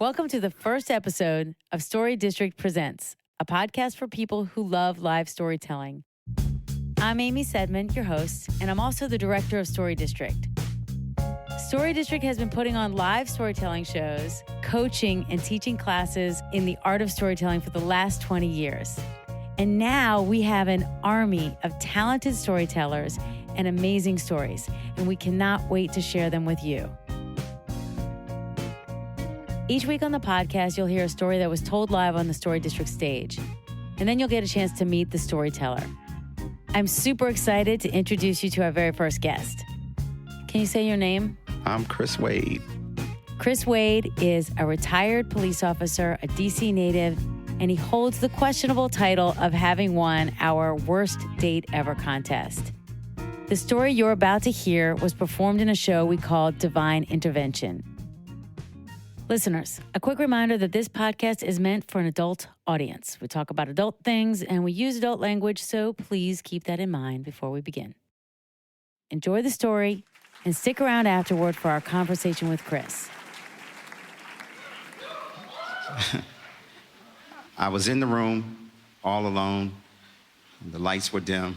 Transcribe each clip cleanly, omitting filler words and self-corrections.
Welcome to the first episode of Story District Presents, a podcast for people who love live storytelling. I'm Amy Sedman, your host, and I'm also the director of Story District. Story District has been putting on live storytelling shows, coaching and teaching classes in the art of storytelling for the last 20 years. And now we have an army of talented storytellers and amazing stories, and we cannot wait to share them with you. Each week on the podcast, you'll hear a story that was told live on the Story District stage, and then you'll get a chance to meet the storyteller. I'm super excited to introduce you to our very first guest. Can you say your name? I'm Chris Wade. Chris Wade is a retired police officer, a DC native, and he holds the questionable title of having won our Worst Date Ever contest. The story you're about to hear was performed in a show we called Divine Intervention. Listeners, a quick reminder that this podcast is meant for an adult audience. We talk about adult things and we use adult language, so please keep that in mind before we begin. Enjoy the story and stick around afterward for our conversation with Chris. I was in the room all alone. The lights were dim,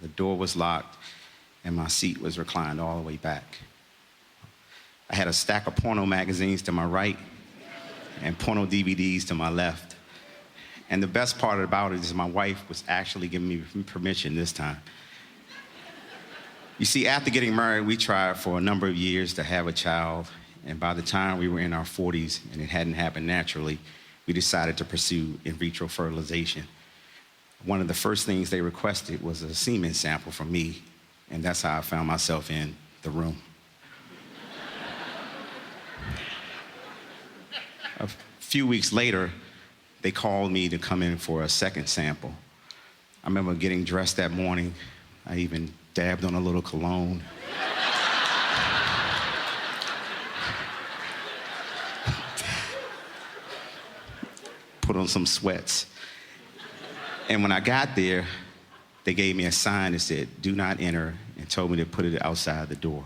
the door was locked, and my seat was reclined all the way back. I had a stack of porno magazines to my right and porno DVDs to my left. And the best part about it is my wife was actually giving me permission this time. You see, after getting married, we tried for a number of years to have a child, and by the time we were in our 40s and it hadn't happened naturally, we decided to pursue in vitro fertilization. One of the first things they requested was a semen sample from me, and that's how I found myself in the room. A few weeks later, they called me to come in for a second sample. I remember getting dressed that morning. I even dabbed on a little cologne. Put on some sweats. And when I got there, they gave me a sign that said, "Do not enter," and told me to put it outside the door.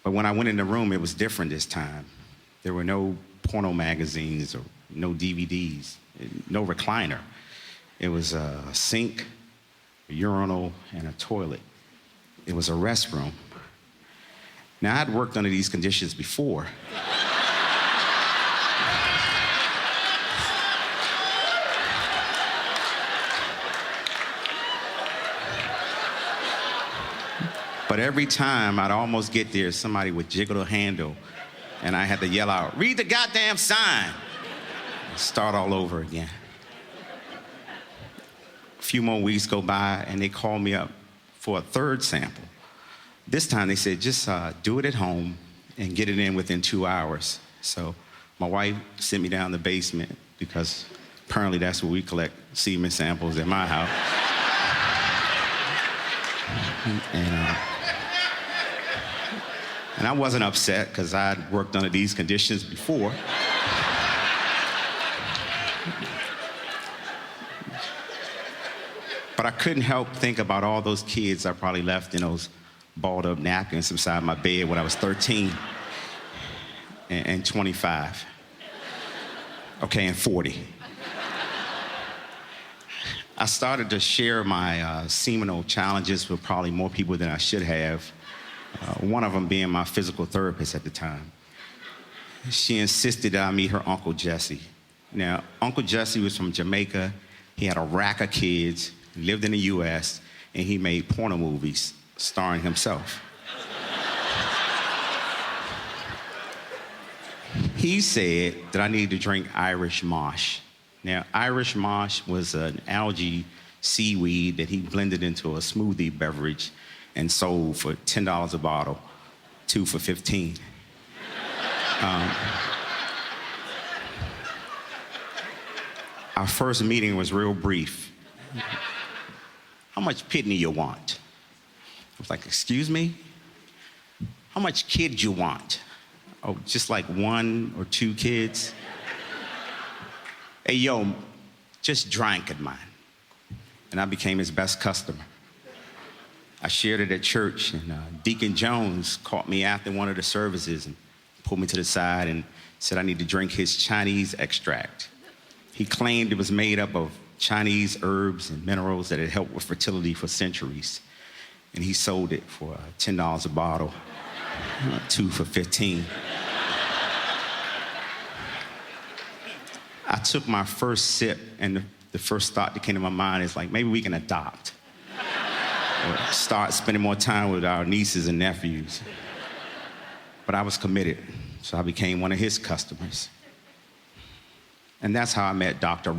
But when I went in the room, it was different this time. There were no porno magazines or no DVDs, no recliner. It was a sink, a urinal, and a toilet. It was a restroom. Now, I'd worked under these conditions before. But every time I'd almost get there, somebody would jiggle the handle, and I had to yell out, "Read the goddamn sign!" and start all over again. A few more weeks go by, and they called me up for a third sample. This time they said, just do it at home and get it in within 2 hours. So my wife sent me down the basement, because apparently that's where we collect semen samples at my house. And I wasn't upset, because I'd worked under these conditions before. But I couldn't help think about all those kids I probably left in those balled up napkins beside my bed when I was 13 and 25. Okay, and 40. I started to share my seminal challenges with probably more people than I should have. One of them being my physical therapist at the time. She insisted that I meet her Uncle Jesse. Now, Uncle Jesse was from Jamaica. He had a rack of kids, lived in the US, and he made porno movies starring himself. He said that I needed to drink Irish mosh. Now, Irish mosh was an algae seaweed that he blended into a smoothie beverage and sold for $10 a bottle, 2 for $15. Our first meeting was real brief. "How much kidney you want?" I was like, "Excuse me? How much kid you want?" "Oh, just like 1 or 2 kids." "Hey, yo, just drink it, man." And I became his best customer. I shared it at church, and Deacon Jones caught me after one of the services and pulled me to the side and said I need to drink his Chinese extract. He claimed it was made up of Chinese herbs and minerals that had helped with fertility for centuries. And he sold it for $10 a bottle, 2 for $15. I took my first sip, and the first thought that came to my mind is like, maybe we can adopt. Or start spending more time with our nieces and nephews. But I was committed, so I became one of his customers. And that's how I met Dr.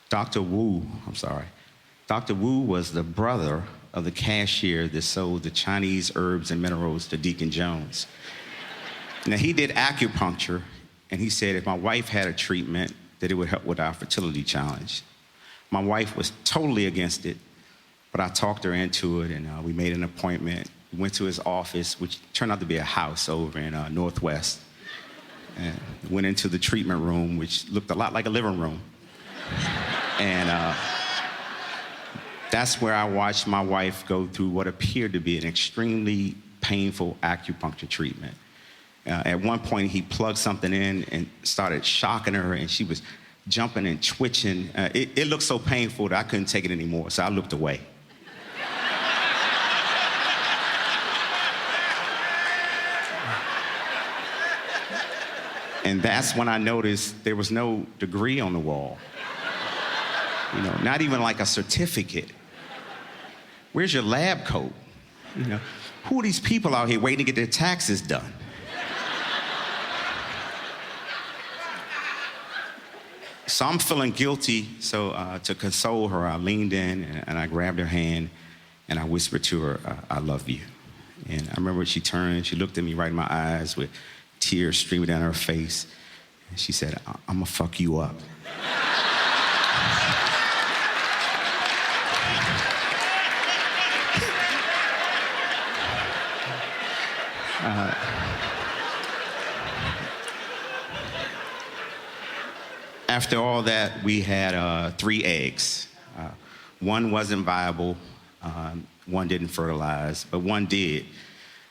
Dr. Wu was the brother of the cashier that sold the Chinese herbs and minerals to Deacon Jones. Now, he did acupuncture, and he said if my wife had a treatment, that it would help with our fertility challenge. My wife was totally against it, but I talked her into it, and we made an appointment. We went to his office, which turned out to be a house over in Northwest, and went into the treatment room, which looked a lot like a living room. And that's where I watched my wife go through what appeared to be an extremely painful acupuncture treatment. At one point, he plugged something in and started shocking her, and she was jumping and twitching. It looked so painful that I couldn't take it anymore, so I looked away. And that's when I noticed there was no degree on the wall. You know, not even like a certificate. Where's your lab coat? You know, who are these people out here waiting to get their taxes done? So I'm feeling guilty, so to console her, I leaned in and I grabbed her hand and I whispered to her, I love you. And I remember she turned, she looked at me right in my eyes with tears streaming down her face. And she said, I'm gonna fuck you up. After all that, we had 3 eggs. One wasn't viable, one didn't fertilize, but one did.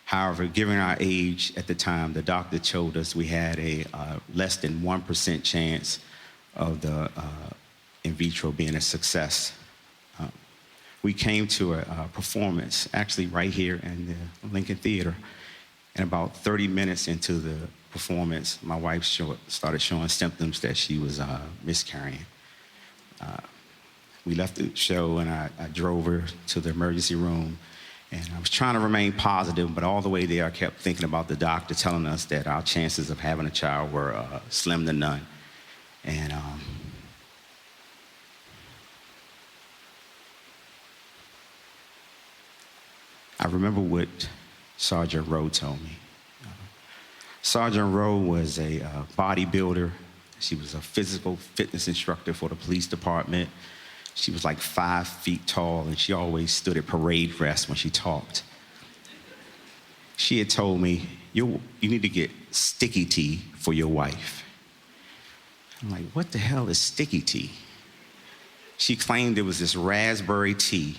However, given our age at the time, the doctor told us we had a less than 1% chance of the in vitro being a success. We came to a performance, actually right here in the Lincoln Theater, and about 30 minutes into the performance, my wife started showing symptoms that she was miscarrying. We left the show and I drove her to the emergency room, and I was trying to remain positive, but all the way there I kept thinking about the doctor telling us that our chances of having a child were slim to none. And I remember what Sergeant Rowe told me. Sergeant Rowe was a bodybuilder. She was a physical fitness instructor for the police department. She was like 5 feet tall, and she always stood at parade rest when she talked. She had told me, you need to get sticky tea for your wife. I'm like, what the hell is sticky tea? She claimed it was this raspberry tea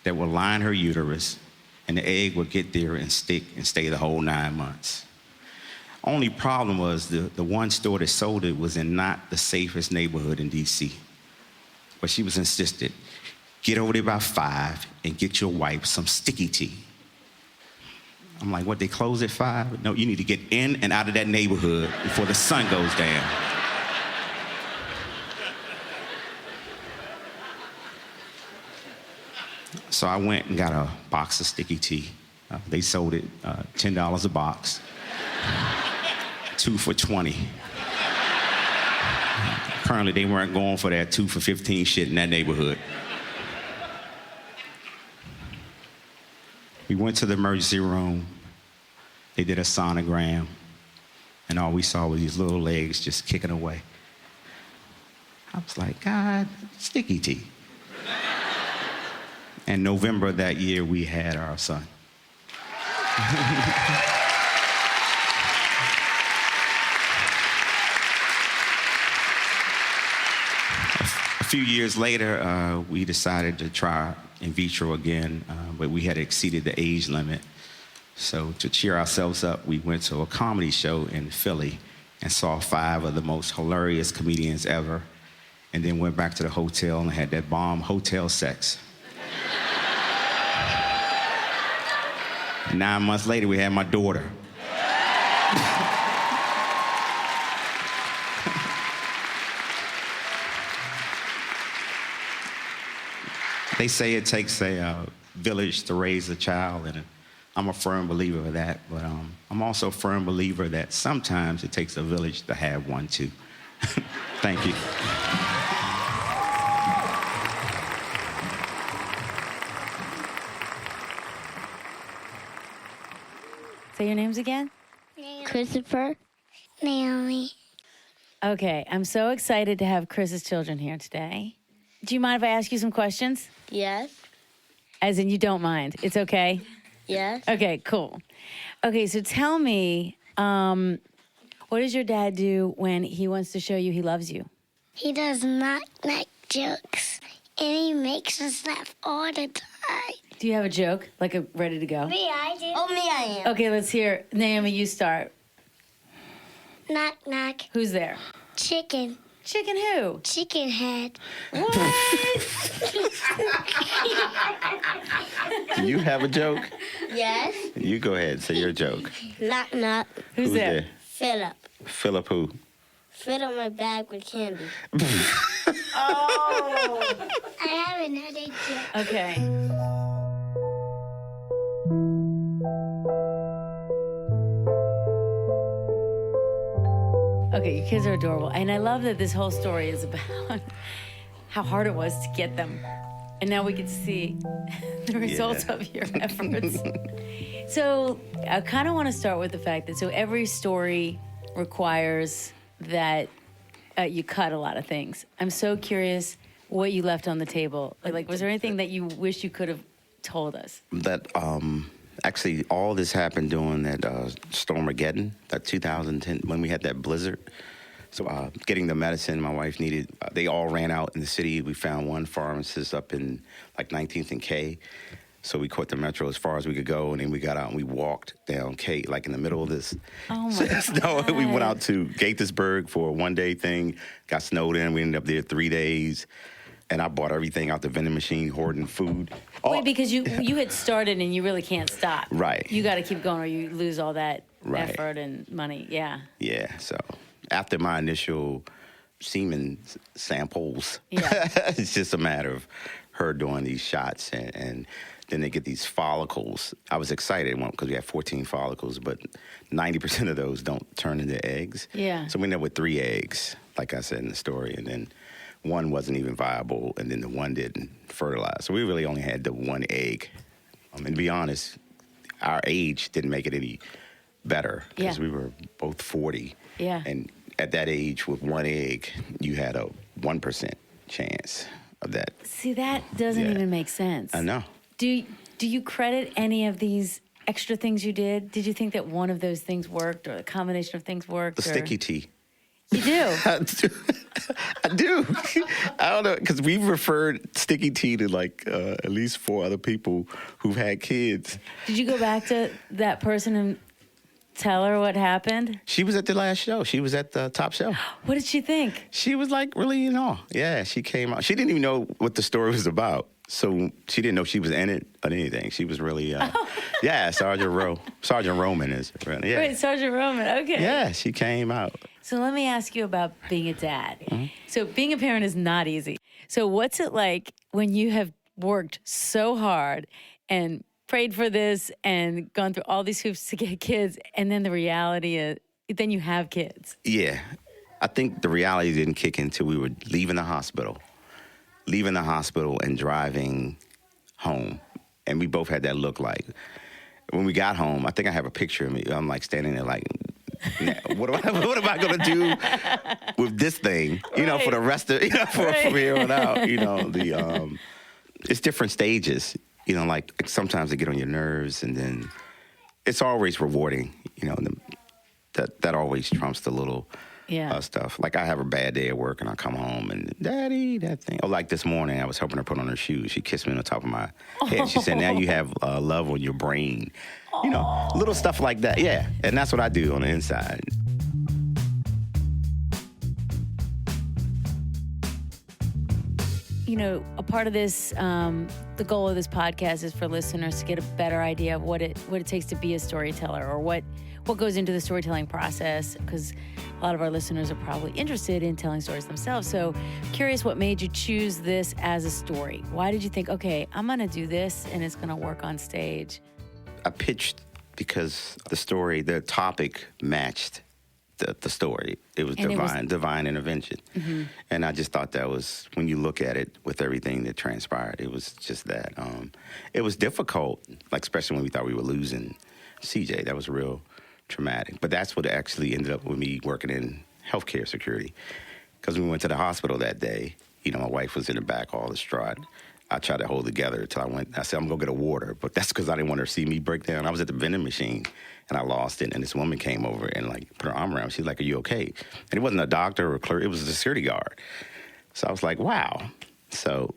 that would line her uterus, and the egg would get there and stick and stay the whole 9 months. Only problem was the one store that sold it was in not the safest neighborhood in DC. But she was insistent, get over there by 5 and get your wife some sticky tea. I'm like, what, they close at 5? No, you need to get in and out of that neighborhood before the sun goes down. So I went and got a box of sticky tea. They sold it $10 a box. 2 for $20. Apparently they weren't going for that 2 for $15 shit in that neighborhood. We went to the emergency room. They did a sonogram, and all we saw was these little legs just kicking away. I was like, God, sticky tea. In November of that year, we had our son. A few years later, we decided to try in vitro again, but we had exceeded the age limit. So to cheer ourselves up, we went to a comedy show in Philly and saw 5 of the most hilarious comedians ever, and then went back to the hotel and had that bomb hotel sex. 9 months later, we had my daughter. They say it takes a village to raise a child, and I'm a firm believer of that, but I'm also a firm believer that sometimes it takes a village to have one too. Thank you. Say your names again. Christopher. Naomi. Okay, I'm so excited to have Chris's children here today. Do you mind if I ask you some questions? Yes. As in, you don't mind. It's okay? Yes. Okay, cool. Okay, so tell me, what does your dad do when he wants to show you he loves you? He does knock-knock jokes, and he makes us laugh all the time. Do you have a joke, like ready to go? Me, I do. Oh, me, I am. Okay, let's hear. Naomi, you start. Knock, knock. Who's there? Chicken. Chicken who? Chicken head. What? Do you have a joke? Yes. You go ahead, say your joke. Knock, knock. Who's there? Philip. Philip who? Fill up my bag with candy. Oh. I have another joke. Okay. Okay, your kids are adorable. And I love that this whole story is about how hard it was to get them. And now we get to see the results of your efforts. So I kind of want to start with the fact that every story requires that you cut a lot of things. I'm so curious what you left on the table. Like, was there anything that you wish you could have told us? That actually all this happened during that Stormageddon, that 2010, when we had that blizzard. So getting the medicine my wife needed, they all ran out in the city. We found one pharmacist up in like 19th and K. So we caught the metro as far as we could go, and then we got out and we walked down K, like in the middle of this. Oh my God. snow. We went out to Gaithersburg for a one-day thing, got snowed in. We ended up there 3 days, and I bought everything out the vending machine, hoarding food. Wait, because you had started and you really can't stop. Right. You got to keep going or you lose all that Right. effort and money. Yeah. Yeah, so after my initial semen samples, Yeah. it's just a matter of her doing these shots, and then they get these follicles. I was excited because we had 14 follicles, but 90% of those don't turn into eggs. Yeah. So we ended up with 3 eggs, like I said in the story, and then one wasn't even viable, and then the one didn't fertilize. So we really only had the 1 egg. And to be honest, our age didn't make it any better because we were both 40. Yeah. And at that age, with 1 egg, you had a 1% chance of that. See, that doesn't even make sense. I know. Do you credit any of these extra things you did? Did you think that one of those things worked or a combination of things worked? The sticky tea. You do? I do. I don't know, because we've referred sticky tea to like at least 4 other people who've had kids. Did you go back to that person and tell her what happened? She was at the last show. She was at the top show. What did she think? She was like really in awe. Yeah, she came out. She didn't even know what the story was about. So she didn't know she was in it or anything. She was really, yeah, Sergeant Roman is. Yeah. Wait, Sergeant Roman, okay. Yeah, she came out. So let me ask you about being a dad. Mm-hmm. So being a parent is not easy. So what's it like when you have worked so hard and prayed for this and gone through all these hoops to get kids, and then the reality is, then you have kids? Yeah, I think the reality didn't kick in until we were leaving the hospital and driving home. And we both had that look like, when we got home, I think I have a picture of me. I'm like standing there like, what am I going to do with this thing, for the rest of, from here on out, it's different stages, like sometimes they get on your nerves, and then it's always rewarding, that always trumps the little stuff. Like I have a bad day at work and I come home and, Daddy, that thing. Or like this morning, I was helping her put on her shoes. She kissed me on the top of my head. She said, now you have love on your brain. You know, little stuff like that. Yeah, and that's what I do on the inside. You know, a part of this, the goal of this podcast is for listeners to get a better idea of what it takes to be a storyteller, or what goes into the storytelling process, because a lot of our listeners are probably interested in telling stories themselves. So curious what made you choose this as a story. Why did you think, okay, I'm going to do this and it's going to work on stage? I pitched because the topic matched the story. It was divine intervention. Mm-hmm. And I just thought that was, when you look at it with everything that transpired, it was just that. It was difficult, like especially when we thought we were losing CJ. That was real traumatic. But that's what actually ended up with me working in healthcare security. Because when we went to the hospital that day, you know, my wife was in the back all distraught. I tried to hold it together until I said, I'm going to go get a water. But that's because I didn't want her to see me break down. I was at the vending machine, and I lost it. And this woman came over and, like, put her arm around me. She's like, are you okay? And it wasn't a doctor or a clerk. It was a security guard. So I was like, wow. So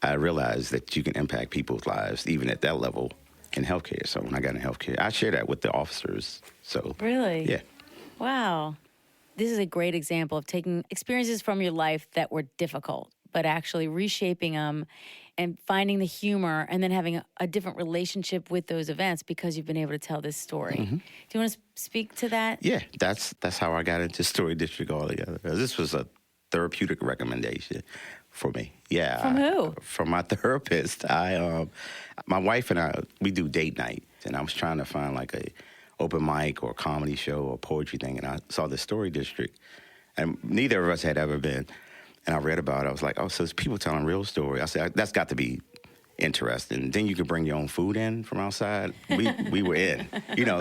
I realized that you can impact people's lives, even at that level, in healthcare. So when I got in healthcare, I shared that with the officers. So really? Yeah. Wow. This is a great example of taking experiences from your life that were difficult, but actually reshaping them and finding the humor, and then having a different relationship with those events because you've been able to tell this story. Mm-hmm. Do you want to speak to that? Yeah, that's how I got into Story District altogether. This was a therapeutic recommendation for me. Yeah. From who? From my therapist. My wife and I, we do date night, and I was trying to find like a open mic or a comedy show or poetry thing, and I saw the Story District, and neither of us had ever been. And I read about it. I was like, oh, so it's people telling real stories. I said, that's got to be interesting. Then you could bring your own food in from outside. We were in, you know.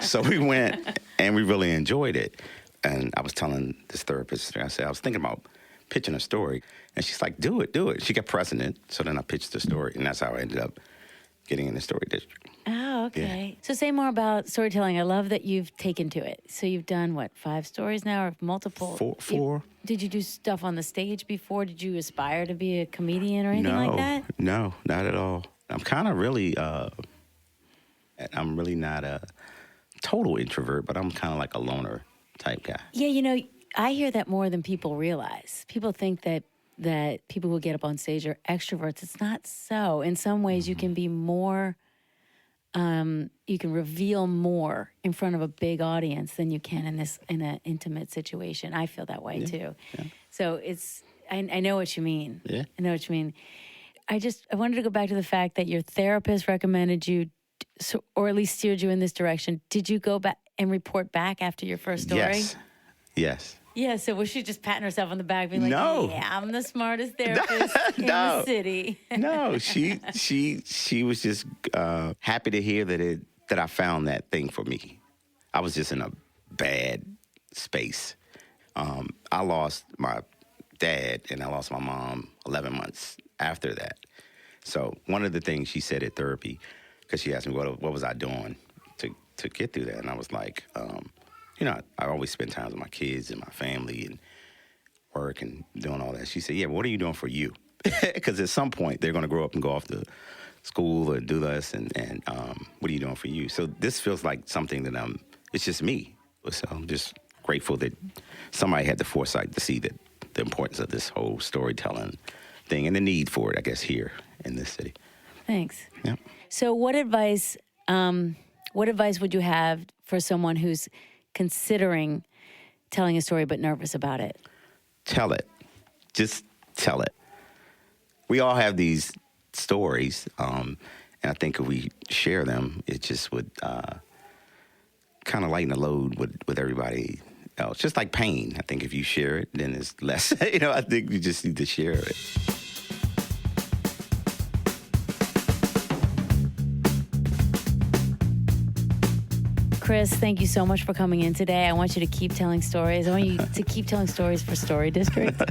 So we went, and we really enjoyed it. And I was telling this therapist, I said, I was thinking about pitching a story. And she's like, do it. She kept pressing it. So then I pitched the story, and that's how I ended up getting in the Story District. Oh, okay. Yeah. So say more about storytelling. I love that you've taken to it. So you've done, 5 stories now, or multiple? Four. Did you do stuff on the stage before? Did you aspire to be a comedian or anything like that? No, not at all. I'm kind of really, I'm really not a total introvert, but I'm kind of like a loner type guy. Yeah, you know, I hear that more than people realize. People think that people who get up on stage are extroverts. It's not so. In some ways, mm-hmm. you can be more, you can reveal more in front of a big audience than you can in an intimate situation. I feel that way too. Yeah. So I know what you mean. Yeah. I know what you mean. I wanted to go back to the fact that your therapist recommended you, or at least steered you in this direction. Did you go back and report back after your first story? Yes. Yeah, so was she just patting herself on the back, being like, no. Yeah, I'm the smartest therapist in the city? No, she was just happy to hear that I found that thing for me. I was just in a bad space. I lost my dad and I lost my mom 11 months after that. So one of the things she said at therapy, because she asked me what was I doing to get through that, and I was like, you know, I always spend time with my kids and my family and work and doing all that. She said, yeah, what are you doing for you? Because at some point, they're going to grow up and go off to school and do this, and what are you doing for you? So this feels like something that it's just me. So I'm just grateful that somebody had the foresight to see that the importance of this whole storytelling thing and the need for it, I guess, here in this city. Thanks. Yeah. So what advice would you have for someone who's considering telling a story but nervous about it? Tell it. Just tell it. We all have these stories, and I think if we share them, it just would kind of lighten the load with everybody else. Just like pain. I think if you share it, then it's less. You know, I think you just need to share it. Chris, thank you so much for coming in today. I want you to keep telling stories. I want you to keep telling stories for Story District.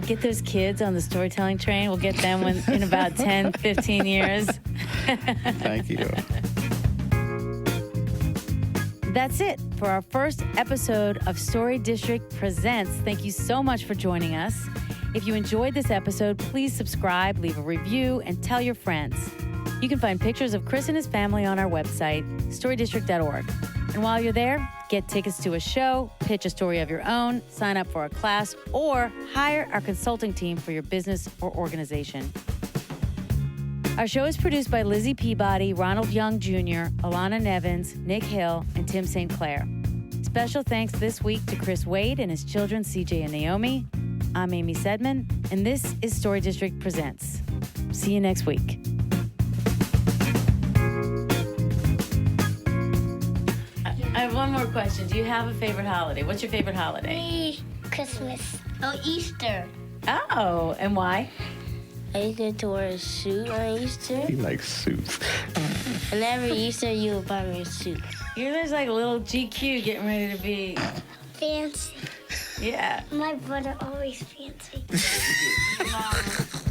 Get those kids on the storytelling train. We'll get them in about 10, 15 years. Thank you. That's it for our first episode of Story District Presents. Thank you so much for joining us. If you enjoyed this episode, please subscribe, leave a review, and tell your friends. You can find pictures of Chris and his family on our website, storydistrict.org. And while you're there, get tickets to a show, pitch a story of your own, sign up for a class, or hire our consulting team for your business or organization. Our show is produced by Lizzie Peabody, Ronald Young Jr., Alana Nevins, Nick Hill, and Tim St. Clair. Special thanks this week to Chris Wade and his children, CJ and Naomi. I'm Amy Sedman, and this is Story District Presents. See you next week. I have one more question. Do you have a favorite holiday? What's your favorite holiday? Christmas. Oh, Easter. Oh, and why? I get to wear a suit on Easter. He likes suits. And every Easter, you will buy me a suit. You're just like a little GQ getting ready to be Fancy. Yeah. My brother always fancy. Mom.